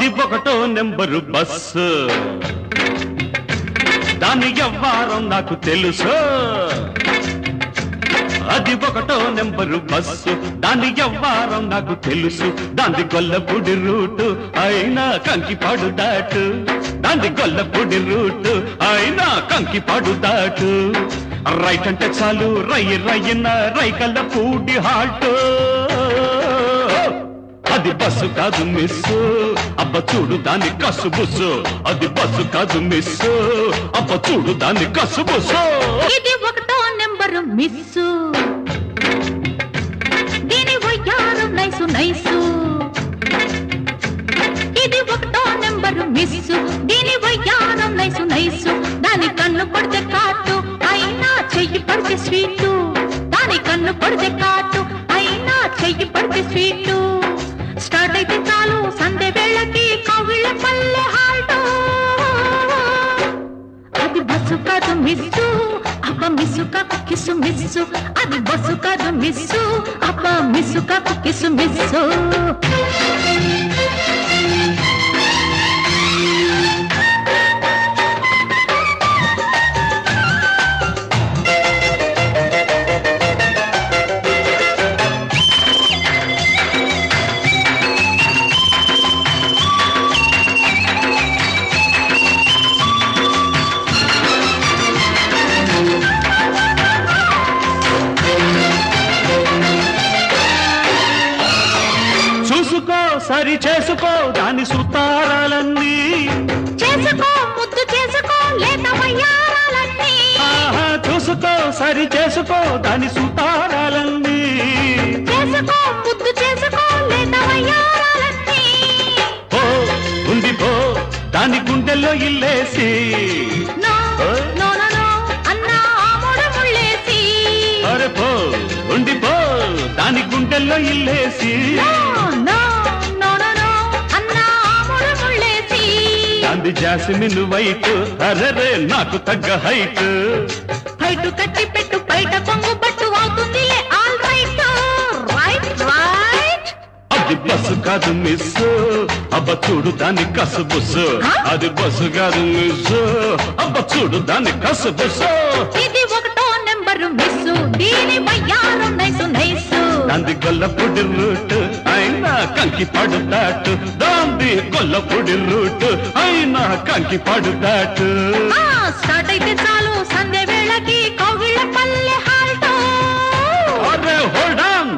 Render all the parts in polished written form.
అది ఒకటో number bus దాని వ్యవహారం నాకు తెలుసు అది ఒకటో నెంబరు బస్సు దాని వ్యవహారం నాకు తెలుసు దాని గొల్లపూడి రూటు అయినా కంకిపాడు దాటు దాని గొల్లపూడి రూటు అయినా కంకిపాడు దాటు రైట్ అంటే చాలు రయ్యన రైకల్లపూడి హాల్ట్ అది బస్సు కాదు మిస్సు అబ్బ చూడు దాని కసు బుస్సు అది బస్సు కాదు మిస్సు అబ్బ చూడు దాని కసు బుస్సు ఇది ఒకటో నెంబరు మిస్సు దీని వయ్యారం నైసు నైసు ఇది ఒకటో నెంబరు మిస్సు దీని వయ్యారం నైసు నైసు దాని కన్ను పడితే కాటు అయినా చెయ్యి పడితే స్వీటు దాని కన్ను పడితే కాటు అయినా చెయ్యి పడితే స్వీటు స్టార్ట్ అయితే చాలు సందే వేళకి కవిళ్ళ పల్లె హాల్టు అది బస్సు కాదు మిస్సు అబ్బ మిస్సు కాకు కిసు మిస్సు అది బస్సు కాదు మిస్సు అబ్బ మిస్సు కాకు కిసు మిస్సు సరి చేసుకో దాని సుతారాలన్నీ చేసుకో ముద్దు చేసుకో లేత వయ్యారాలన్నీ చూసుకో సరి చేసుకో దాని సుతారాలన్నీ చేసుకో ముద్దు చేసుకో లేత వయ్యారాలన్నీ ఓ ఉంది పో దాని గుండెల్లో ఇల్లేసి నో నో నో నో అన్నా ఆమోడ ముళ్ళేసి అరే పో ఉంది పో దాని గుండెల్లో ఇల్లేసి అంది జాస్మిన్ వైట్ అరరే నాకు తగ్గ హైట్ హైట్ కట్టి పెట్టు బయట కొంగు పట్టు అవుతుందిలే ఆల్ రైట్ రైట్ రైట్ అది బస్సు కాదు మిస్ అబ్బ చూడు దాని కసు బుస్సు అది బస్సు కాదు మిస్ అబ్బ చూడు దాని కసు బుస్సు ఇది ఒకటో నెంబరు మిస్ దీని వయ్యారం నైసు నైసు దాంది గొల్లపూడి రూట్ అయినా కంకిపాడు దాటు దాంది గొల్లపూడి రూట్ అయినా కంకిపాడు దాటు స్టార్ట్ అయితే చాలు సంధ్య వేళకి కౌగిళ్ళ పల్లె హాల్ట్ అరే హోల్డ్ ఆన్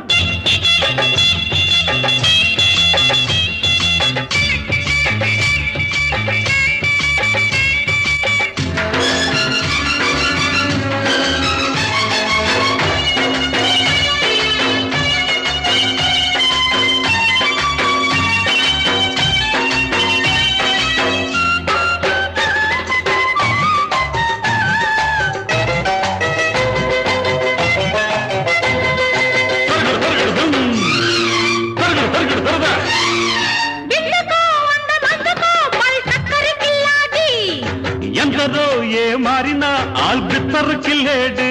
ఎందరో ఏ మారినా ఆల్బిత్తర్ కిల్లేడు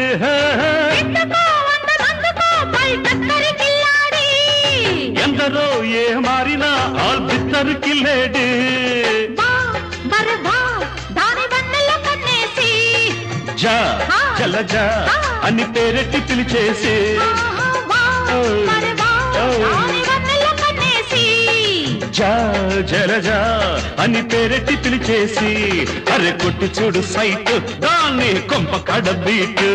ఎందరో ఏ మారినా ఆల్బిత్తర్ కిల్లేడు జా జలజా అని పేరెట్టి పిలిచేసి జా జలజా అని పేరెట్టి పిలిచేసి అరే కొట్టి చూడు సైట్ దాన్ని కొంప కడ బీట్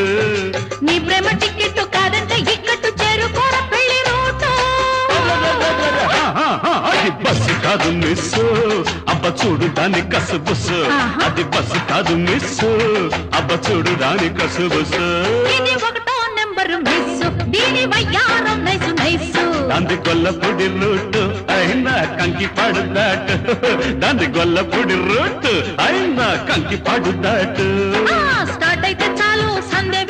నీ ప్రేమ టికెట్ కాదంటే ఇక్కట్టు చేరుకోర పెళ్లి రూటు అది బస్సు కాదు మిస్ అబ్బ చూడు దాని కసు బుస్సు అది బస్సు కాదు మిస్ అబ్బ చూడు దాని కసు బుస్సు ఇది ఒకటో నెంబరు మిస్ దీని వయ్యారం నైసు నైసు దాంది గొల్లపూడి రూట్ అయినా కంకిపాడు దాటు దాంది గొల్లపూడి రూట్ అయినా కంకిపాడు దాటు స్టార్ట్ అయితే చాలు సందే